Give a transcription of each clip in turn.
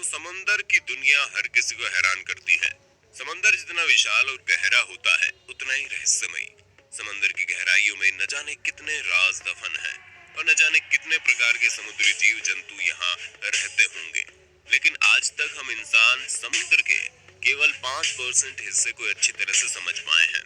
समंदर की दुनिया हर किसी को हैरान करती है। समंदर जितना विशाल और गहरा होता है उतना ही रहस्यमयी। समंदर की गहराइयों में न जाने कितने राज दफन हैं और न जाने कितने प्रकार के समुद्री जीव जंतु यहाँ रहते होंगे। लेकिन आज तक हम इंसान समुद्र के केवल 5% हिस्से को अच्छी तरह से समझ पाए हैं।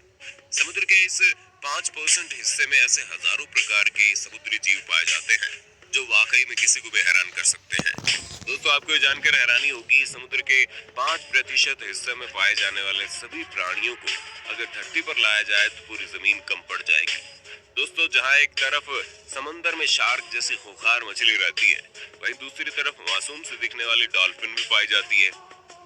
समुद्र के इस 5% हिस्से में ऐसे हजारों प्रकार के समुद्री जीव पाए जाते हैं जो वाकई में किसी को भी हैरान कर सकते हैं। दोस्तों, आपको ये जानकर हैरानी होगी, समुद्र के 5% हिस्से में पाए जाने वाले सभी प्राणियों को अगर धरती पर लाया जाए तो पूरी जमीन कम पड़ जाएगी। दोस्तों, जहाँ एक तरफ समंदर में शार्क जैसी खूंखार मछली रहती है, वहीं दूसरी तरफ मासूम से दिखने वाली डॉल्फिन भी पाई जाती है।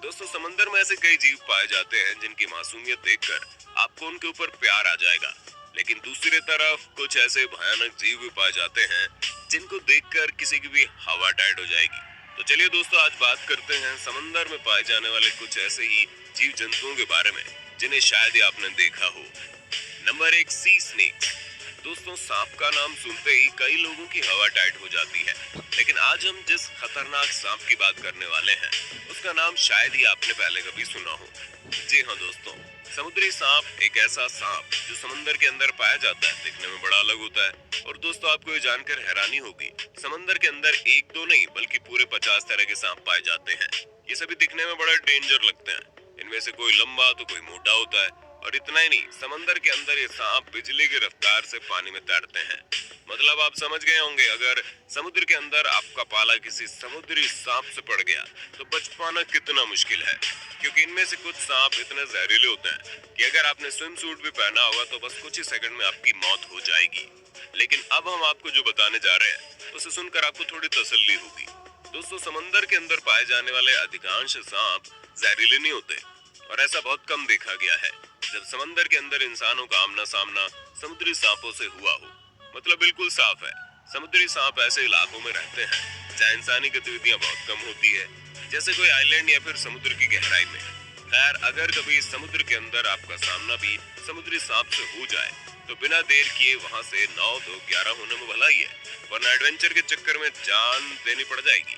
दोस्तों, समंदर में ऐसे कई जीव पाए जाते हैं जिनकी मासूमियत देखकर आपको उनके ऊपर प्यार आ जाएगा। लेकिन दूसरी तरफ कुछ ऐसे भयानक जीव भी पाए जाते हैं जिनको देखकर किसी की भी हवा टाइट हो जाएगी। तो चलिए दोस्तों, आज बात करते हैं समंदर में पाए जाने वाले कुछ ऐसे ही जीव जंतुओं के बारे में जिन्हें शायद ही आपने देखा हो। नंबर 1, सी स्नेक्स। दोस्तों, सांप का नाम सुनते ही कई लोगों की हवा टाइट हो जाती है। लेकिन आज हम जिस खतरनाक सांप की बात करने वाले हैं उसका नाम शायद ही आपने पहले कभी सुना हो। जी हाँ दोस्तों, समुद्री सांप एक ऐसा सांप जो समंदर के अंदर पाया जाता है, दिखने में बड़ा अलग होता है। और दोस्तों, आपको ये जानकर हैरानी होगी, समंदर के अंदर एक दो नहीं बल्कि पूरे 50 तरह के सांप पाए जाते हैं। ये सभी दिखने में बड़ा डेंजर लगते हैं। इनमें से कोई लंबा तो कोई मोटा होता है। और इतना ही नहीं, समंदर के अंदर ये सांप बिजली की रफ्तार से पानी में तैरते हैं। मतलब आप समझ गए होंगे, अगर समुद्र के अंदर आपका पाला किसी समुद्री सांप से पड़ गया तो बच पाना कितना मुश्किल है। क्योंकि इनमें से कुछ सांप इतने जहरीले होते हैं कि अगर आपने स्विम सूट भी पहना होगा तो बस कुछ ही सेकंड में आपकी मौत हो जाएगी। लेकिन अब हम आपको जो बताने जा रहे हैं उसे सुनकर आपको थोड़ी तसल्ली होगी। दोस्तों, समंदर के अंदर पाए जाने वाले अधिकांश सांप जहरीले नहीं होते और ऐसा बहुत कम देखा गया है जब समंदर के अंदर इंसानों का आमना सामना समुद्री सांपों से हुआ हो। मतलब बिल्कुल साफ है, समुद्री सांप ऐसे इलाकों में रहते हैं जहाँ इंसानी गतिविधियां बहुत कम होती है, जैसे कोई आइलैंड या फिर समुद्र की गहराई में। खैर, अगर कभी समुद्र के अंदर आपका सामना भी समुद्री सांप से हो जाए तो बिना देर किए वहां से 9-2-11 होने में भलाई है, वरना एडवेंचर के चक्कर में जान देनी पड़ जाएगी।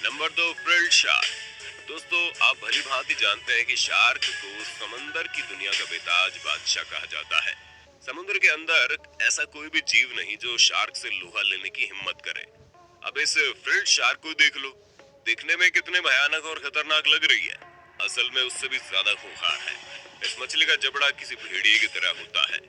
Number 2, frilled shark. दोस्तों, आप भली भांति जानते हैं कि शार्क को समंदर की दुनिया का बेताज बादशाह कहा जाता है। समुद्र के अंदर ऐसा कोई भी जीव नहीं जो शार्क से लोहा लेने की हिम्मत करे। अब इस फ्रिल्ड शार्क को देख लो, दिखने में कितने भयानक और खतरनाक लग रही है, असल में उससे भी ज्यादा खूंखार है। इस मछली का जबड़ा किसी भेड़िए की तरह होता है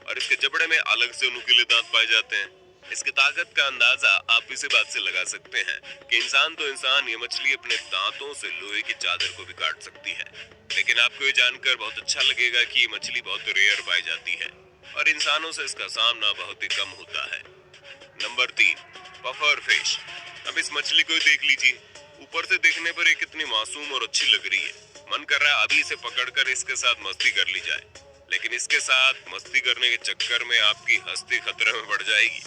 और इसके जबड़े में अलग से नुकीले दांत पाए जाते हैं। इसकी ताकत का अंदाजा आप इसी बात से लगा सकते हैं कि इंसान तो इंसान, ये मछली अपने दांतों से लोहे की चादर को भी काट सकती है। लेकिन आपको ये जानकर बहुत अच्छा लगेगा कि ये मछली बहुत रेयर पाई जाती है और इंसानों से इसका सामना बहुत ही कम होता है। Number 3, puffer fish. अब इस मछली को देख लीजिए, ऊपर से देखने पर ये कितनी मासूम और अच्छी लग रही है। मन कर रहा है अभी इसे पकड़कर इसके साथ मस्ती कर ली जाए। लेकिन इसके साथ मस्ती करने के चक्कर में आपकी हस्ती खतरे में पड़ जाएगी।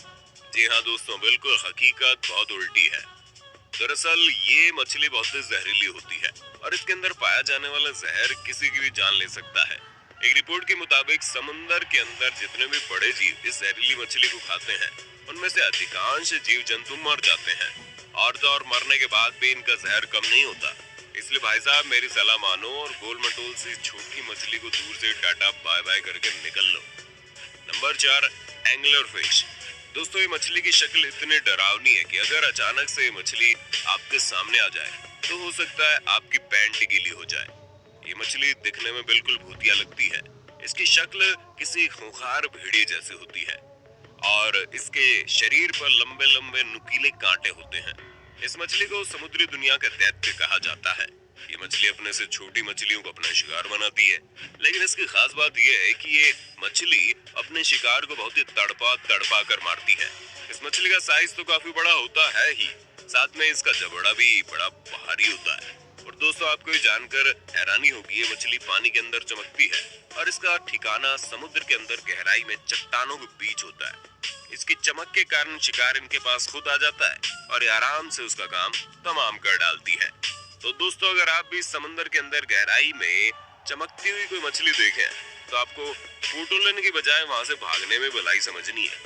जी हाँ दोस्तों, बिल्कुल हकीकत बहुत उल्टी है। दरअसल ये मछली बहुत ही जहरीली होती है और इसके अंदर पाया जाने वाला जहर किसी की भी जान ले सकता है। एक रिपोर्ट के मुताबिक समुंदर के अंदर जितने भी बड़े जीव इस जहरीली मछली को खाते हैं उनमें से अधिकांश जीव जंतु मर जाते हैं और तो और मरने के बाद भी इनका जहर कम नहीं होता। इसलिए भाई साहब, मेरी सलाह मानो और गोल मटोल से छोटी मछली को दूर से टाटा बाय बाय करके निकल लो। Number 4, angler fish. दोस्तों, ये मछली की शक्ल इतनी डरावनी है कि अगर अचानक से ये मछली आपके सामने आ जाए तो हो सकता है आपकी पैंट गीली हो जाए। ये मछली दिखने में बिल्कुल भूतिया लगती है। इसकी शक्ल किसी खूंखार भेड़िए जैसी होती है और इसके शरीर पर लंबे लंबे नुकीले कांटे होते हैं। इस मछली को समुद्री दुनिया का दैत्य कहा जाता है। ये मछली अपने से छोटी मछलियों को अपना शिकार बनाती है, लेकिन इसकी खास बात यह है कि ये मछली अपने शिकार को बहुत ही तड़पा तड़पा कर मारती है। इस मछली का साइज तो काफी बड़ा होता है ही, साथ में इसका जबड़ा भी बड़ा भारी होता है। और दोस्तों, आपको ये जानकर हैरानी होगी, ये मछली पानी के अंदर चमकती है और इसका ठिकाना समुद्र के अंदर गहराई में चट्टानों के बीच होता है। इसकी चमक के कारण शिकार इनके पास खुद आ जाता है और ये आराम से उसका काम तमाम कर डालती है। तो दोस्तों, अगर आप भी समंदर के अंदर गहराई में चमकती हुई कोई मछली देखें तो आपको फोटो लेने के बजाय वहां से भागने में भलाई समझनी है।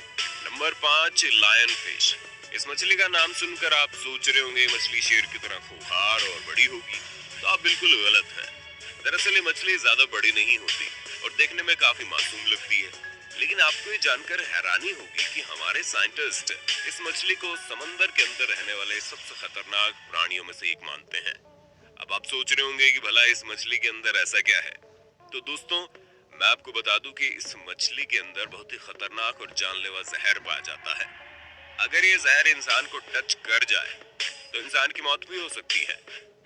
Number 5, lion fish. इस मछली का नाम सुनकर आप सोच रहे होंगे मछली शेर की तरह खूंखार और बड़ी होगी, तो आप बिल्कुल गलत हैं। दरअसल ये मछली ज्यादा बड़ी नहीं होती और देखने में काफी मासूम लगती है। लेकिन आपको ये जानकर हैरानी होगी कि हमारे साइंटिस्ट इस मछली को समंदर के अंदर रहने वाले सबसे खतरनाक प्राणियों में से एक मानते हैं। अब आप सोच रहे होंगे कि भला इस मछली के अंदर ऐसा क्या है। तो दोस्तों, मैं आपको बता दूं कि इस मछली के अंदर बहुत ही खतरनाक और जानलेवा जहर पाया जाता है। अगर ये जहर इंसान को टच कर जाए तो इंसान की मौत भी हो सकती है।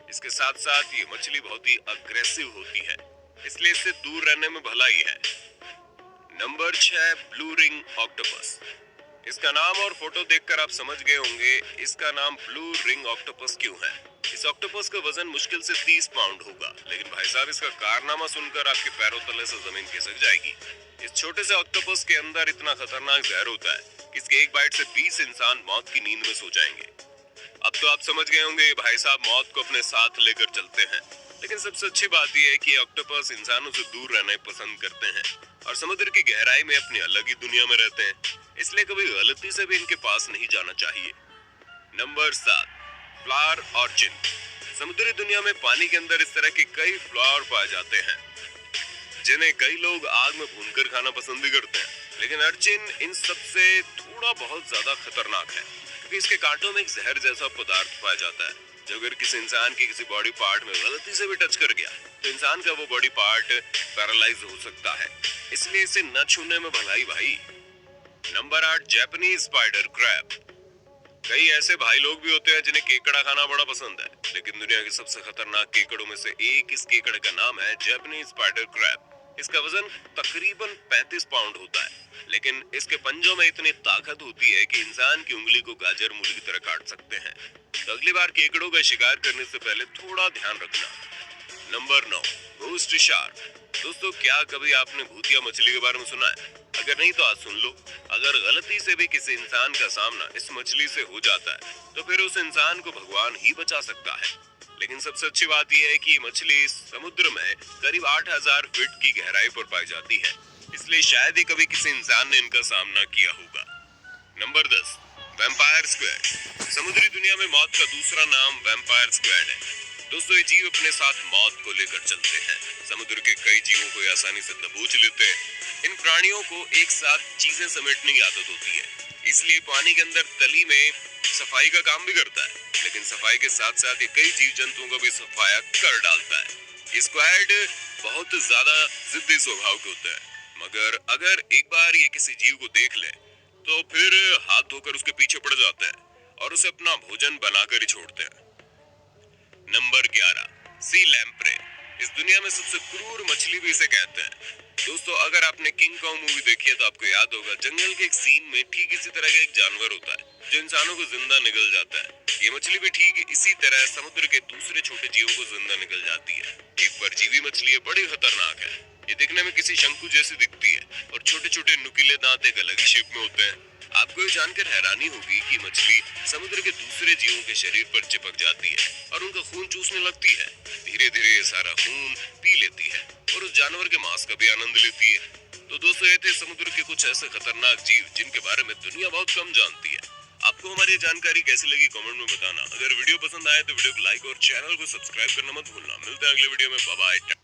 इसके साथ साथ ये मछली बहुत ही अग्रेसिव होती है, इसलिए इससे दूर रहने में भलाई है। Number 6, blue ring octopus. इसका नाम और फोटो देखकर आप समझ गए होंगे इसका नाम ब्लू रिंग ऑक्टोपस क्यों है। इस ऑक्टोपस का वजन मुश्किल से 30 पाउंड होगा, लेकिन भाई साहब इसका कारनामा सुनकर आपके पैरों तले से जमीन खिसक जाएगी। इस छोटे से ऑक्टोपस के अंदर इतना खतरनाक जहर होता है कि इसके एक बाइट से 20 इंसान मौत की नींद में सो जाएंगे। अब तो आप समझ गए होंगे भाई साहब मौत को अपने साथ लेकर चलते हैं। लेकिन सबसे अच्छी बात यह है कि ऑक्टोपस इंसानों से दूर रहना पसंद करते हैं और समुद्र की गहराई में अपनी अलग ही दुनिया में रहते हैं, इसलिए कभी गलती से भी इनके पास नहीं जाना चाहिए। Number 7, flower urchin. समुद्री दुनिया में पानी के अंदर इस तरह के कई फ्लावर पाए जाते हैं जिन्हें कई लोग आग में भूनकर खाना पसंद भी करते हैं। लेकिन अर्चिन इन सबसे थोड़ा बहुत ज्यादा खतरनाक है, क्योंकि इसके कांटों में एक जहर जैसा पदार्थ पाया जाता है जो अगर किसी इंसान के किसी बॉडी पार्ट में गलती से भी टच कर गया तो इंसान का वो बॉडी पार्ट पैरालाइज हो सकता है, इसलिए इसे न छूने में भलाई भाई। Number 8, Japanese spider crab. कई ऐसे भाई लोग भी होते हैं जिन्हें केकड़ा खाना बड़ा पसंद है, लेकिन दुनिया के सबसे खतरनाक केकड़ों में से एक इस केकड़े का नाम है जापानीज स्पाइडर क्रैब। इसका वजन तकरीबन 35 पाउंड होता है, लेकिन इसके पंजों में इतनी ताकत होती है कि इंसान की उंगली को गाजर मूली की तरह काट सकते हैं। तो अगली बार केकड़ों का शिकार करने से पहले थोड़ा ध्यान रखना। Number 9, ghost shark. दोस्तों, क्या कभी आपने भूतिया मछली के बारे में सुना है? अगर नहीं तो आज सुन लो। अगर गलती से भी किसी इंसान का सामना इस मछली से हो जाता है तो फिर उस इंसान को भगवान ही बचा सकता है। लेकिन सबसे अच्छी बात यह है कि मछली समुद्र में करीब 8000 फीट की गहराई पर पाई जाती है, इसलिए शायद ही कभी किसी इंसान ने इनका सामना किया होगा। Number 10, vampire squid. समुद्री दुनिया में मौत का दूसरा नाम वैम्पायर स्क्वैड है। दोस्तों, ये जीव अपने साथ मौत को लेकर चलते हैं। समुद्र के कई जीवों को आसानी से दबोच लेते हैं। इन प्राणियों को एक साथ चीजें समेटने की आदत होती है, इसलिए पानी के अंदर तली में सफाई का काम भी करता है। लेकिन सफाई के साथ साथ ये कई जीव जंतुओं का भी सफाया कर डालता है। ये स्क्वैड बहुत ज्यादा जिद्दी स्वभाव के होते हैं, मगर अगर एक बार ये किसी जीव को देख ले तो फिर हाथ धोकर उसके पीछे पड़ जाते हैं और उसे अपना भोजन बनाकर ही छोड़ते हैं। नंबर 11, सी लैम्प्रे। इस दुनिया में सबसे क्रूर मछली भी इसे कहते हैं। दोस्तों, अगर आपने किंग कॉन्ग मूवी देखी है तो आपको याद होगा जंगल के एक सीन में ठीक इसी तरह का एक जानवर होता है जो इंसानों को जिंदा निगल जाता है। ये मछली भी ठीक इसी तरह समुद्र के दूसरे छोटे जीवों को जिंदा निगल जाती है। एक परजीवी मछली है, बड़ी खतरनाक है। ये दिखने में किसी शंकु जैसी दिखती है और छोटे छोटे नुकीले दांत एक अलग ही शेप में होते हैं। आपको ये जानकर हैरानी होगी कि मछली समुद्र के दूसरे जीवों के शरीर पर चिपक जाती है और उनका खून चूसने लगती है। धीरे धीरे ये सारा खून पी लेती है और उस जानवर के मांस का भी आनंद लेती है। तो दोस्तों, ये थे समुद्र के कुछ ऐसे खतरनाक जीव जिनके बारे में दुनिया बहुत कम जानती है। आपको हमारी जानकारी कैसी लगी कमेंट में बताना। अगर वीडियो पसंद आए तो वीडियो को लाइक और चैनल को सब्सक्राइब करना मत भूलना। मिलते हैं अगले वीडियो में। Bye bye.